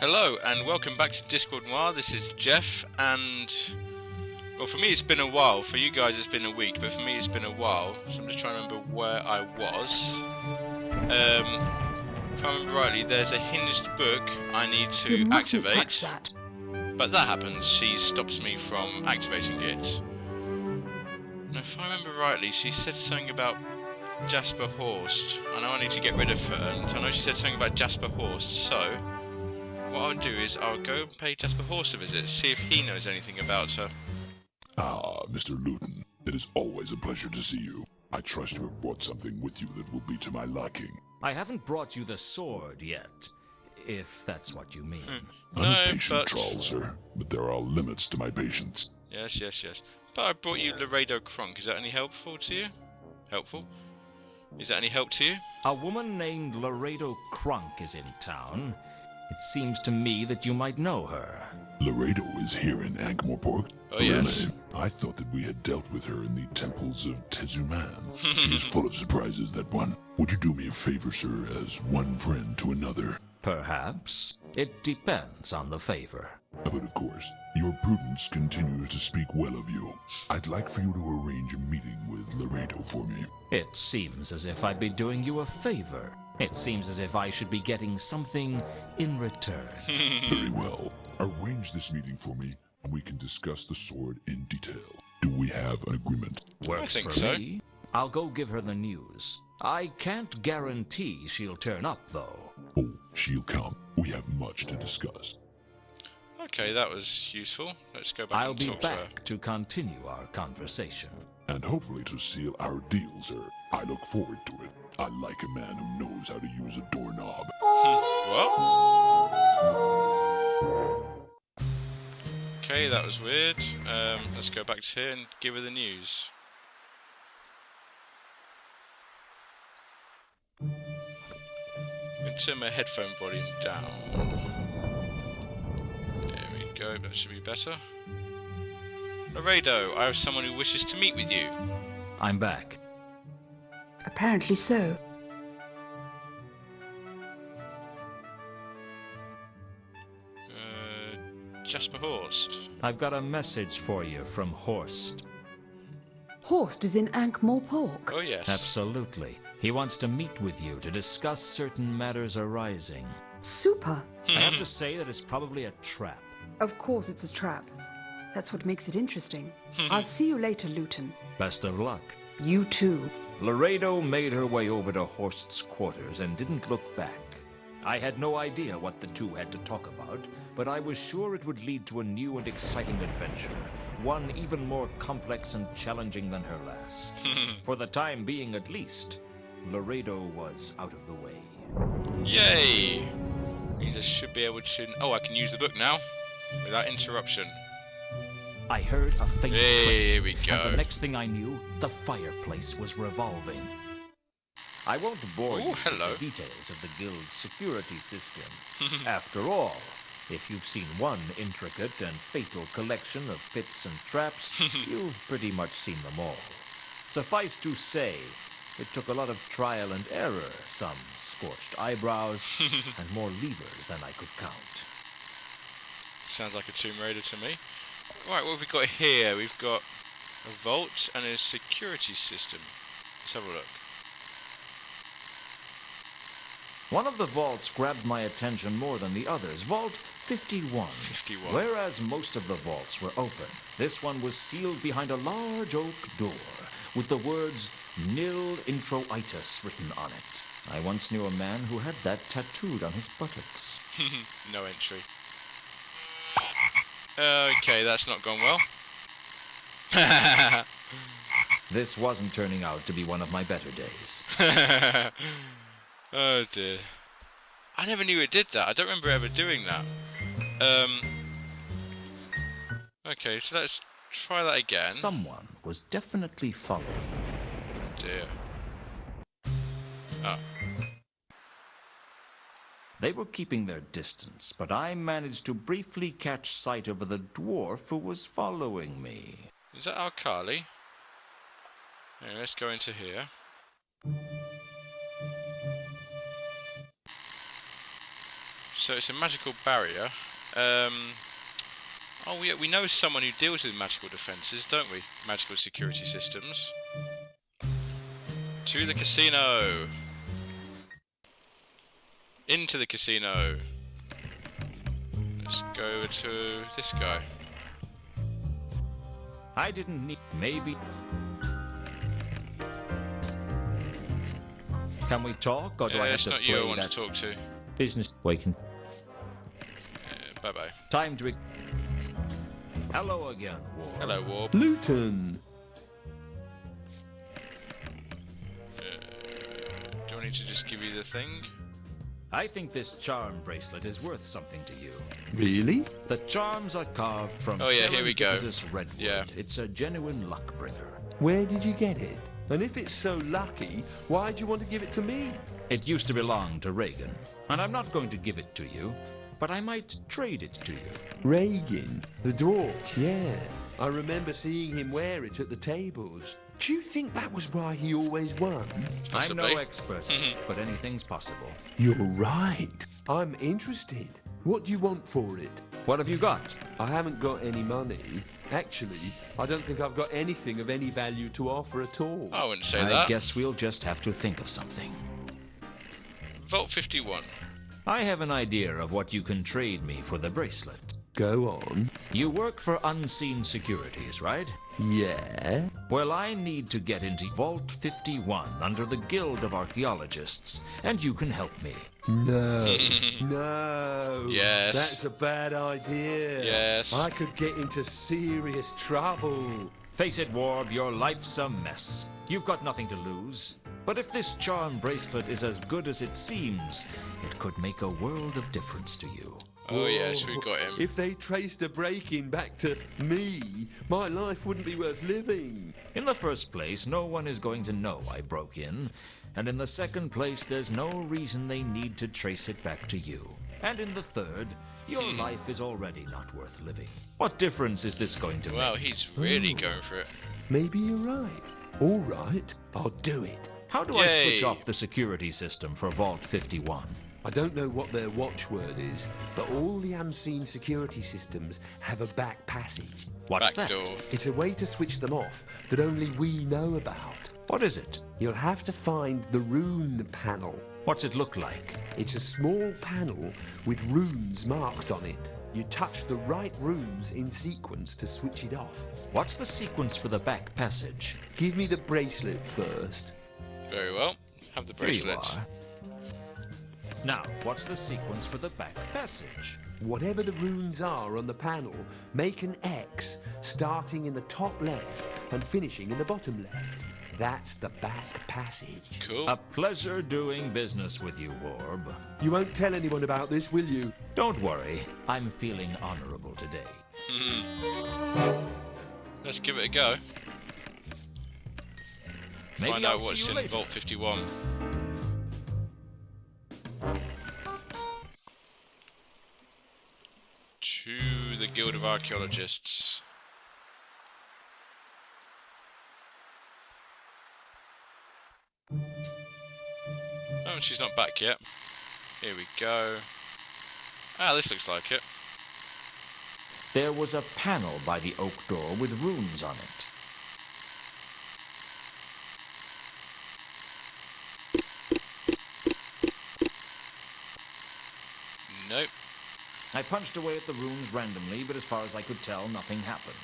Hello and welcome back to Discworld Noir. This is Geoff, and well, for me it's been a while. For you guys it's been a week, but for me it's been a while. So I'm just trying to remember where I was. If I remember rightly, there's a hinged book I need to activate. Touch that. But that happens. She stops me from activating it. And if I remember rightly, she said something about Jasper Horst. I know I need to get rid of her, and I know she said something about Jasper Horst, so what I'll do is I'll go and pay Jasper Horst a visit, see if he knows anything about her. Ah, Mr. Luton, it is always a pleasure to see you. I trust you have brought something with you that will be to my liking. I haven't brought you the sword yet, if that's what you mean. I'm a patient troll, sir, but there are limits to my patience. Yes. But I brought you Laredo Kronk. Is that any helpful to you? Is that any help to you? A woman named Laredo Kronk is in town. It seems to me that you might know her. Laredo is here in Ankh-Morpork? Oh, yes. I thought that we had dealt with her in the temples of Tezuman. She is full of surprises, that one. Would you do me a favor, sir, as one friend to another? Perhaps. It depends on the favor. But of course, your prudence continues to speak well of you. I'd like for you to arrange a meeting with Laredo for me. It seems as if I'd be doing you a favor. It seems as if I should be getting something in return. Very well. Arrange this meeting for me, and we can discuss the sword in detail. Do we have an agreement? Works I think for so. me. I'll go give her the news. I can't guarantee she'll turn up, though. Oh, she'll come. We have much to discuss. Okay, that was useful. Let's go back I'll and be talk to her. back to continue our conversation. And hopefully to seal our deal, sir. I look forward to it. I like a man who knows how to use a doorknob. What? Okay, that was weird. Let's go back to here and give her the news. I'm going to turn my headphone volume down. There we go, that should be better. Laredo, I have someone who wishes to meet with you. I'm back. Apparently so. Jasper Horst. I've got a message for you from Horst. Horst is in Ankh-Morpork. Oh yes. Absolutely. He wants to meet with you to discuss certain matters arising. Super. I have to say that it's probably a trap. Of course it's a trap. That's what makes it interesting. I'll see you later, Luton. Best of luck. You too. Laredo made her way over to Horst's quarters and didn't look back. I had no idea what the two had to talk about, but I was sure it would lead to a new and exciting adventure, one even more complex and challenging than her last. For the time being at least, Laredo was out of the way. Yay! Means I should be able to... Oh, I can use the book now, without interruption. I heard a faint Here we click, go. and the next thing I knew, the fireplace was revolving. I won't bore you hello. with the details of the guild's security system. After all, if you've seen one intricate and fatal collection of pits and traps, you've pretty much seen them all. Suffice to say, it took a lot of trial and error, some scorched eyebrows, and more levers than I could count. Sounds like a Tomb Raider to me. Right, what have we got here? We've got a vault and a security system. Let's have a look. One of the vaults grabbed my attention more than the others, Vault 51. 51. Whereas most of the vaults were open, this one was sealed behind a large oak door with the words Nil Introitus written on it. I once knew a man who had that tattooed on his buttocks. No entry. Okay, that's not gone well. This wasn't turning out to be one of my better days. Oh dear. I never knew it did that. I don't remember ever doing that. Okay, so let's try that again. Someone was definitely following me. Oh dear. Oh. They were keeping their distance, but I managed to briefly catch sight of the dwarf who was following me. Is that Alkali? Anyway, let's go into here. So it's a magical barrier. Oh, yeah, we know someone who deals with magical defences, don't we? Magical security systems. To the casino! Into the casino! Let's go to this guy. I didn't need... maybe... Can we talk, or do I have It's to not play you I want that to talk to. business? Waken. Bye-bye. Time to... Hello again, War. Hello, Warp. Luton! Do I need to just give you the thing? I think this charm bracelet is worth something to you. Really? The charms are carved from Oh, yeah, here we go. serendipitous redwood. Yeah. It's a genuine luck bringer. Where did you get it? And if it's so lucky, why do you want to give it to me? It used to belong to Reagan, and I'm not going to give it to you, but I might trade it to you. Reagan, the dwarf, yeah. I remember seeing him wear it at the tables. Do you think that was why he always won? Possibly. I'm no expert, but anything's possible. You're right. I'm interested. What do you want for it? What have you got? I haven't got any money. Actually, I don't think I've got anything of any value to offer at all. I wouldn't say I that. guess we'll just have to think of something. Vault 51. I have an idea of what you can trade me for the bracelet. Go on. You work for Unseen Securities, right? Yeah? Well, I need to get into Vault 51 under the Guild of Archaeologists, and you can help me. No. No. Yes. That's a bad idea. Yes. I could get into serious trouble. Face it, Warb, your life's a mess. You've got nothing to lose. But if this charm bracelet is as good as it seems, it could make a world of difference to you. Oh, yes, we got him. If they traced a break-in back to me, my life wouldn't be worth living. In the first place, no one is going to know I broke in. And in the second place, there's no reason they need to trace it back to you. And in the third, your life is already not worth living. What difference is this going to Wow, make? he's really going for it. Maybe you're right. All right, I'll do it. How do I switch Yay. off the security system for Vault 51? I don't know what their watchword is, but all the unseen security systems have a back passage. What's Back that? door. It's a way to switch them off that only we know about. What is it? You'll have to find the rune panel. What's it look like? It's a small panel with runes marked on it. You touch the right runes in sequence to switch it off. What's the sequence for the back passage? Give me the bracelet first. Very well. Have the Here you bracelet. are. Now, what's the sequence for the back passage? Whatever the runes are on the panel, make an X starting in the top left and finishing in the bottom left. That's the back passage. Cool. A pleasure doing business with you, Warb. You won't tell anyone about this, will you? Don't worry, I'm feeling honorable today. Let's give it a go. Maybe Find I'll out see what's you in later. Vault 51. To the Guild of Archaeologists. Oh, she's not back yet. Here we go. Ah, this looks like it. There was a panel by the oak door with runes on it. Nope. I punched away at the runes randomly, but as far as I could tell, nothing happened.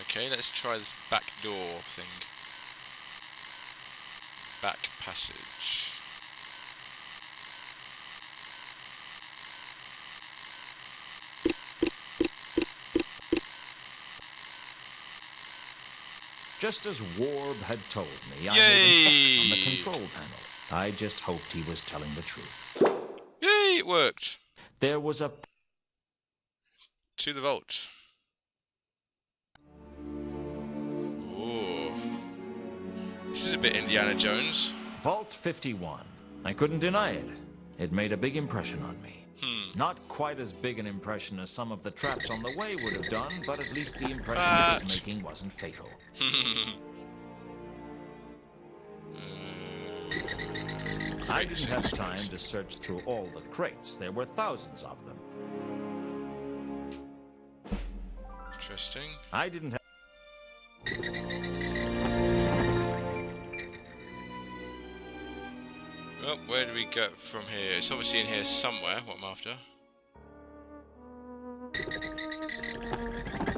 Okay, let's try this back door thing. Back passage. Just as Warb had told me, I made an X on the Yay! control panel. I just hoped he was telling the truth. Yay, it worked. There was a... To the vault. Ooh. This is a bit Indiana Jones. Vault 51. I couldn't deny it. It made a big impression on me. Not quite as big an impression as some of the traps on the way would have done, but at least the impression it was making wasn't fatal. I didn't have time to search through all the crates. There were thousands of them. Interesting. I didn't have... Well, where do we go from here? It's obviously in here somewhere, what I'm after.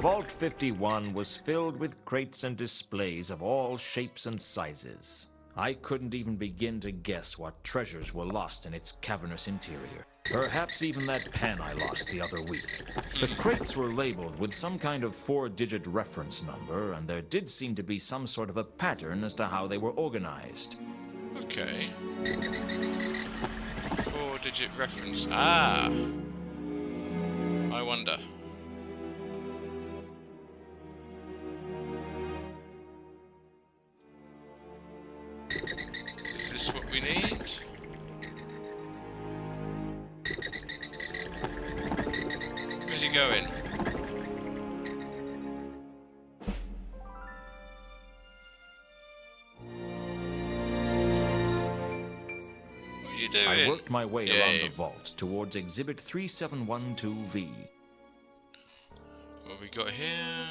Vault 51 was filled with crates and displays of all shapes and sizes. I couldn't even begin to guess what treasures were lost in its cavernous interior. Perhaps even that pen I lost the other week. The crates were labeled with some kind of 4-digit reference number, and there did seem to be some sort of a pattern as to how they were organized. Okay. 4-digit reference. Ah! I wonder. Is this what we need? Where's he going? What are you doing? I worked my way around the vault towards Exhibit 3712V. What have we got here?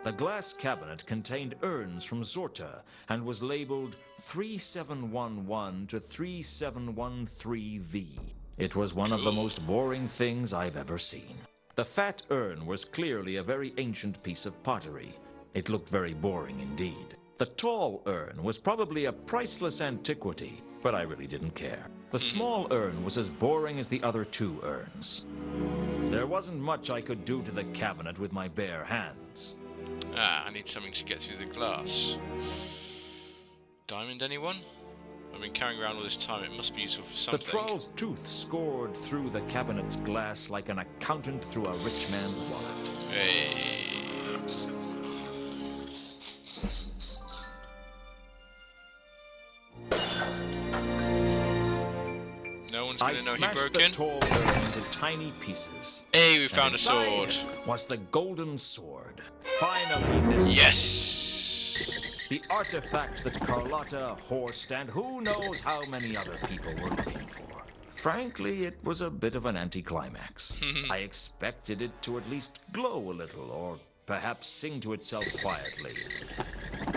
The glass cabinet contained urns from Zorta and was labeled 3711 to 3713V. It was one of the most boring things I've ever seen. The fat urn was clearly a very ancient piece of pottery. It looked very boring indeed. The tall urn was probably a priceless antiquity, but I really didn't care. The small urn was as boring as the other two urns. There wasn't much I could do to the cabinet with my bare hands. Ah, I need something to get through the glass. Diamond, anyone? I've been carrying around all this time. It must be useful for something. The troll's tooth scored through the cabinet's glass like an accountant through a rich man's wallet. Hey. No one's gonna know he broke in. I smashed the tall urn into tiny pieces. Hey, we found a sword. Was the golden sword. Finally, this... Yes! The artifact that Carlotta, Horst, and who knows how many other people were looking for. Frankly, it was a bit of an anticlimax. I expected it to at least glow a little, or perhaps sing to itself quietly.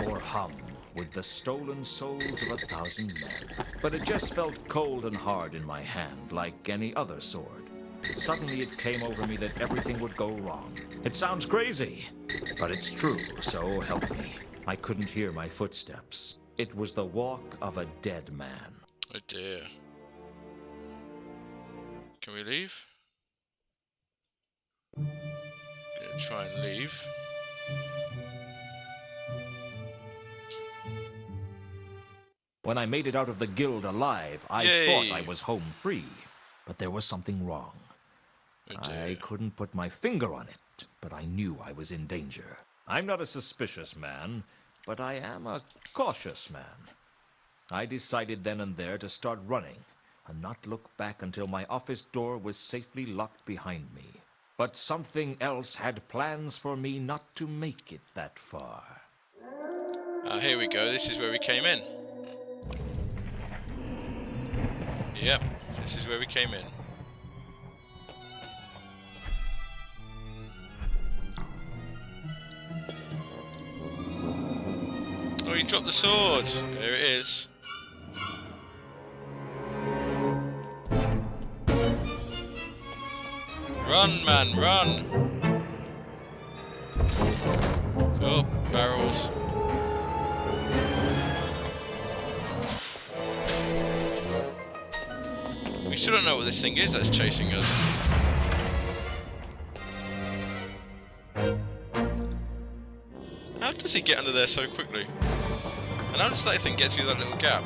Or hum with the stolen souls of 1,000 men. But it just felt cold and hard in my hand, like any other sword. Suddenly it came over me that everything would go wrong. It sounds crazy, but it's true, so help me. I couldn't hear my footsteps. It was the walk of a dead man. Oh dear. Can we leave? Yeah, try and leave. When I made it out of the guild alive, I thought I was home free. But there was something wrong. I couldn't put my finger on it, but I knew I was in danger. I'm not a suspicious man, but I am a cautious man. I decided then and there to start running, and not look back until my office door was safely locked behind me. But something else had plans for me not to make it that far. Here we go, this is where we came in. Yep, this is where we came in. Oh, he dropped the sword. There it is. Run, man, run! Oh, barrels. We still don't know what this thing is that's chasing us. How does he get under there so quickly? And how does that thing get through that little gap?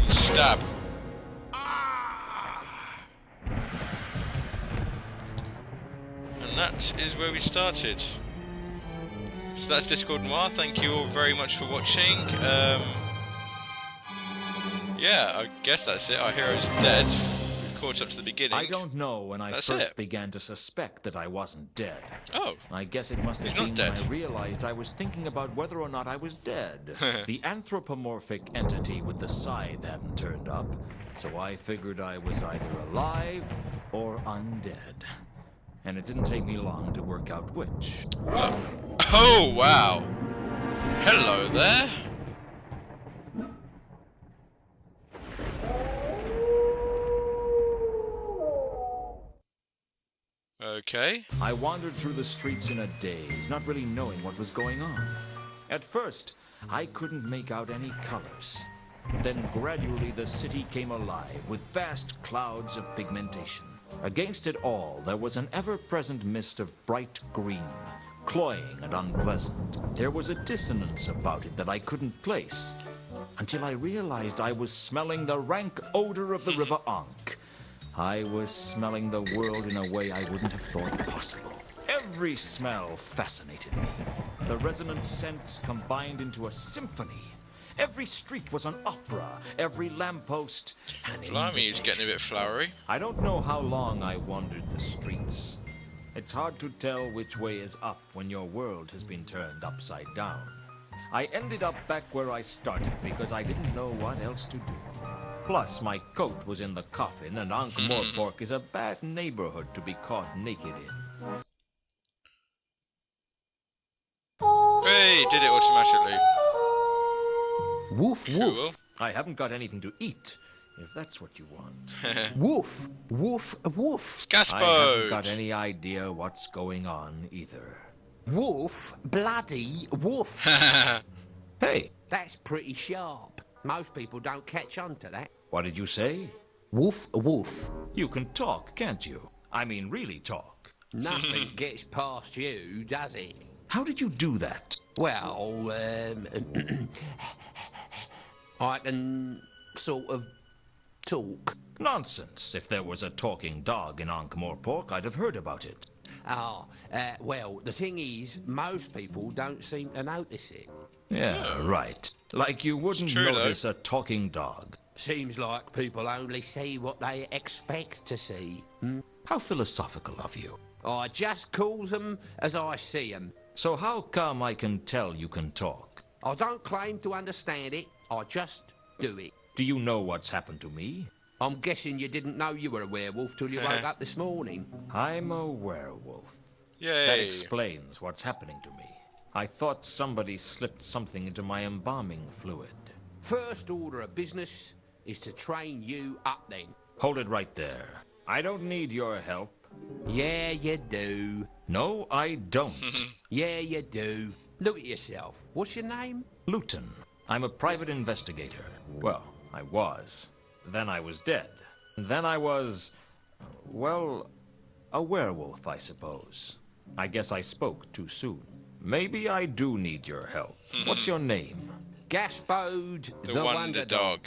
Stab. And that is where we started. So that's Discworld Noir. Thank you all very much for watching. Yeah, I guess that's it. Our hero's dead. We've caught up to the beginning. I don't know when I That's first it. began to suspect that I wasn't dead. Oh. I guess it must have He's not been dead. when I realized I was thinking about whether or not I was dead. The anthropomorphic entity with the scythe hadn't turned up, so I figured I was either alive or undead. And it didn't take me long to work out which. Oh, wow. Hello there. Okay. I wandered through the streets in a daze, not really knowing what was going on. At first, I couldn't make out any colors. Then gradually the city came alive with vast clouds of pigmentation. Against it all, there was an ever-present mist of bright green, cloying and unpleasant. There was a dissonance about it that I couldn't place, until I realized I was smelling the rank odor of the River Ankh. I was smelling the world in a way I wouldn't have thought possible. Every smell fascinated me. The resonant scents combined into a symphony. Every street was an opera, every lamppost an Blimey, he's getting a invitation. bit flowery. I don't know how long I wandered the streets. It's hard to tell which way is up when your world has been turned upside down. I ended up back where I started because I didn't know what else to do. Plus, my coat was in the coffin, and Ankh-Morpork is a bad neighborhood to be caught naked in. Hey, did it automatically. Woof, woof. Cool. I haven't got anything to eat, if that's what you want. Woof, woof, woof. Gas I haven't boat. got any idea what's going on either. Woof, bloody woof. Hey, That's pretty sharp. Most people don't catch on to that. what did you say? Woof, woof. You can talk, can't you? I mean, really talk. Nothing gets past you, does it? How did you do that? Well, I can sort of talk. Nonsense. If there was a talking dog in Ankh-Morpork, I'd have heard about it. Well, the thing is, most people don't seem to notice it. Yeah, right. Like you wouldn't true, notice a talking dog. Seems like people only see what they expect to see. How philosophical of you. I just calls them as I see them. So how come I can tell you can talk? I don't claim to understand it, I just do it. Do you know what's happened to me? I'm guessing you didn't know you were a werewolf till you woke up this morning. I'm a werewolf. That Yay. explains what's happening to me. I thought somebody slipped something into my embalming fluid. First order of business is to train you up then. Hold it right there. I don't need your help. Yeah, you do. No, I don't. Yeah, you do. Look at yourself. What's your name? Luton. I'm a private investigator. Well, I was. Then I was dead. Then I was, well, a werewolf, I suppose. I guess I spoke too soon. Maybe I do need your help. What's your name? Gaspode The Wonder Dog.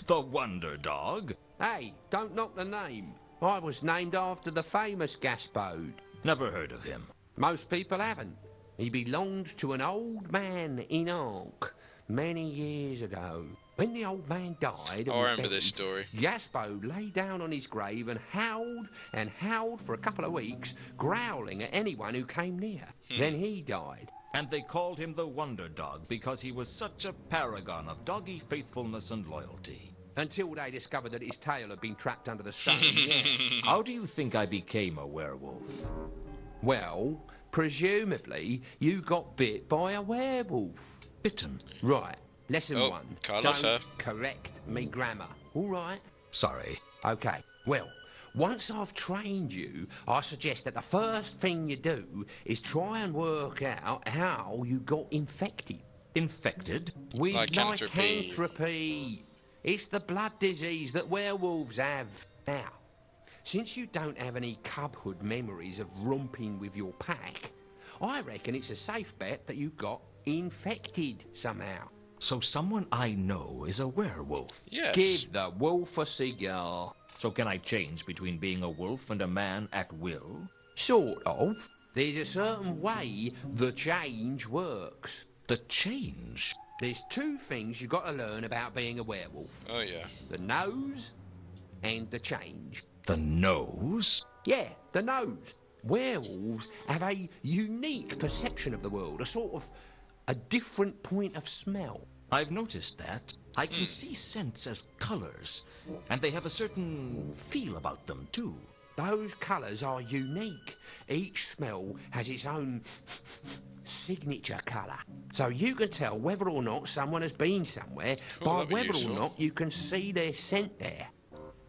The Wonder Dog? Hey, don't knock the name. I was named after the famous Gaspode. Never heard of him. Most people haven't. He belonged to an old man in Ankh many years ago. When the old man died, and Oh, I was remember this buried, story. Gaspode lay down on his grave and howled for a couple of weeks, growling at anyone who came near. Then he died. And they called him the Wonder Dog because he was such a paragon of doggy faithfulness and loyalty. Until they discovered that his tail had been trapped under the stone. Yeah. How do you think I became a werewolf? Well, presumably you got bit by a werewolf. Bitten. Right. Lesson Oh, one. Carlos, Don't sir. correct me grammar. All right. Sorry. Okay. Well, once I've trained you, I suggest that the first thing you do is try and work out how you got infected. Infected? With Lycanthropy. lycanthropy. It's the blood disease that werewolves have. Now, since you don't have any cubhood memories of romping with your pack, I reckon it's a safe bet that you got infected somehow. So someone I know is a werewolf. Yes. Give the wolf a cigar. So can I change between being a wolf and a man at will? Sort of. There's a certain way the change works. The change? There's two things you've got to learn about being a werewolf. Oh, yeah. The nose and the change. The nose? Yeah, the nose. Werewolves have a unique perception of the world, a different point of smell. I've noticed that. I can see scents as colors, and they have a certain feel about them, too. Those colours are unique. Each smell has its own signature colour. So you can tell whether or not someone has been somewhere by that'd be whether useful. or not you can see their scent there.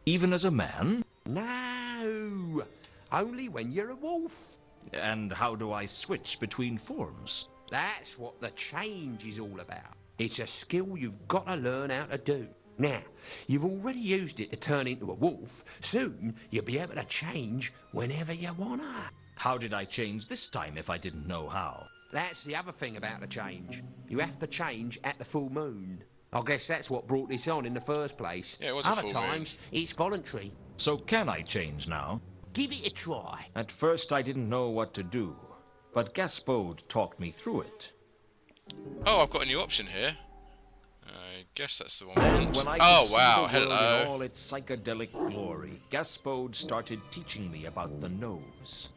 Even as a man? No, only when you're a wolf. And how do I switch between forms? That's what the change is all about. It's a skill you've got to learn how to do. Now, you've already used it to turn into a wolf. Soon, you'll be able to change whenever you wanna. How did I change this time if I didn't know how? That's the other thing about the change. You have to change at the full moon. I guess that's what brought this on in the first place. Yeah, it was a Other full times, it's voluntary. So can I change now? Give it a try. At first I didn't know what to do, but Gaspode talked me through it. Oh, I've got a new option here. I guess that's the one we And want. when I Oh, could wow, see the world in hello. all its psychedelic glory, Gaspode started teaching me about the nose.